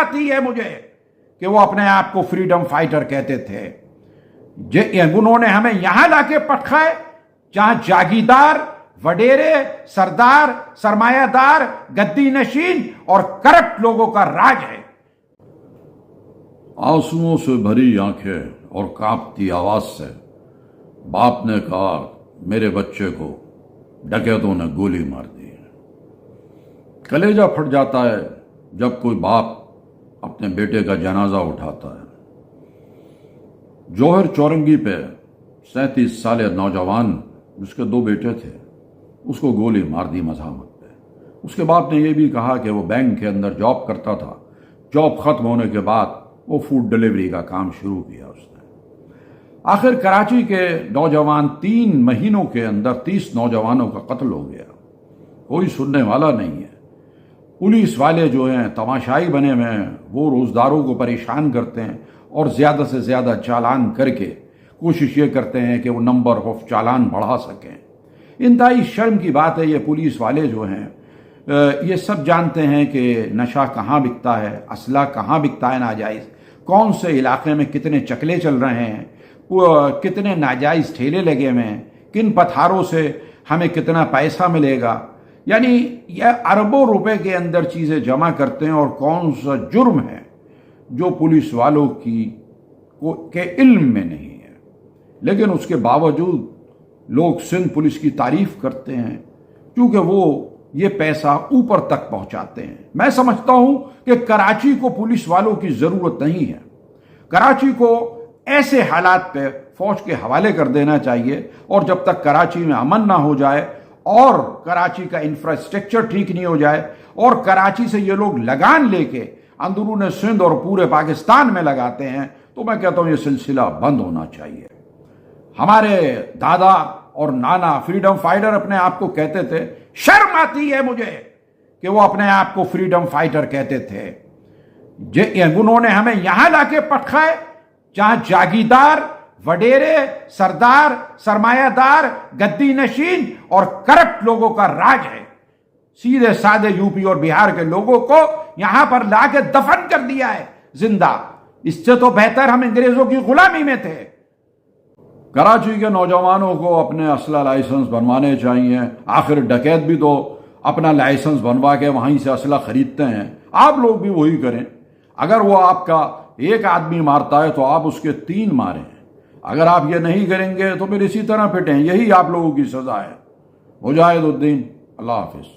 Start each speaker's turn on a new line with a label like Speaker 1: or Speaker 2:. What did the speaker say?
Speaker 1: آتی ہے مجھے کہ وہ اپنے آپ کو فریڈم فائٹر کہتے تھے۔ انہوں نے ہمیں یہاں لا کے پٹکا ہے جہاں جاگیردار، وڈیرے، سردار، سرمایہ دار، گدی نشین اور کرپٹ لوگوں کا راج ہے۔
Speaker 2: آنسوؤں سے بھری آنکھیں اور کانپتی آواز سے باپ نے کہا، میرے بچے کو ڈکیتوں نے گولی مار دی ہے۔ کلیجہ پھٹ جاتا ہے جب کوئی باپ اپنے بیٹے کا جنازہ اٹھاتا ہے۔ جوہر چورنگی پہ 37 سالہ نوجوان جس کے 2 بیٹے تھے، اس کو گولی مار دی مزاحمت پہ۔ اس کے باپ نے یہ بھی کہا کہ وہ بینک کے اندر جاب کرتا تھا، جاب ختم ہونے کے بعد وہ فوڈ ڈیلیوری کا کام شروع کیا اس نے۔ آخر کراچی کے نوجوان 3 مہینوں کے اندر 30 نوجوانوں کا قتل ہو گیا، کوئی سننے والا نہیں ہے۔ پولیس والے جو ہیں تماشائی بنے ہوئے ہیں، وہ روزداروں کو پریشان کرتے ہیں اور زیادہ سے زیادہ چالان کر کے کوشش یہ کرتے ہیں کہ وہ نمبر آف چالان بڑھا سکیں۔ انتہائی شرم کی بات ہے، یہ پولیس والے جو ہیں یہ سب جانتے ہیں کہ نشہ کہاں بکتا ہے، اسلحہ کہاں بکتا ہے ناجائز، کون سے علاقے میں کتنے چکلے چل رہے ہیں، کتنے ناجائز ٹھیلے لگے ہوئے ہیں، کن پتھاروں سے ہمیں کتنا پیسہ ملے گا۔ یعنی یہ اربوں روپے کے اندر چیزیں جمع کرتے ہیں، اور کون سا جرم ہے جو پولیس والوں کے علم میں نہیں ہے، لیکن اس کے باوجود لوگ سندھ پولیس کی تعریف کرتے ہیں کیونکہ وہ یہ پیسہ اوپر تک پہنچاتے ہیں۔ میں سمجھتا ہوں کہ کراچی کو پولیس والوں کی ضرورت نہیں ہے۔ کراچی کو ایسے حالات پہ فوج کے حوالے کر دینا چاہیے، اور جب تک کراچی میں امن نہ ہو جائے اور کراچی کا انفراسٹرکچر ٹھیک نہیں ہو جائے، اور کراچی سے یہ لوگ لگان لے کے اندرون سندھ اور پورے پاکستان میں لگاتے ہیں، تو میں کہتا ہوں یہ سلسلہ بند ہونا چاہیے۔ ہمارے دادا اور نانا فریڈم فائٹر اپنے آپ کو کہتے تھے، شرم آتی ہے مجھے کہ وہ اپنے آپ کو فریڈم فائٹر کہتے تھے۔ انہوں نے ہمیں یہاں لا کے پٹکا ہے جہاں جاگیردار، وڈیرے، سردار، سرمایہ دار، گدی نشین اور کرپٹ لوگوں کا راج ہے۔ سیدھے سادے یو پی اور بہار کے لوگوں کو یہاں پر لا کے دفن کر دیا ہے زندہ۔ اس سے تو بہتر ہم انگریزوں کی غلامی میں تھے۔ کراچی کے نوجوانوں کو اپنے اسلحہ لائسنس بنوانے چاہیے۔ آخر ڈکیت بھی تو اپنا لائسنس بنوا کے وہیں سے اسلحہ خریدتے ہیں، آپ لوگ بھی وہی کریں۔ اگر وہ آپ کا 1 آدمی مارتا ہے تو آپ اس کے 3 ماریں۔ اگر آپ یہ نہیں کریں گے تو پھر اسی طرح پھٹیں، یہی آپ لوگوں کی سزا ہے۔ مجاہد الدین، اللہ حافظ۔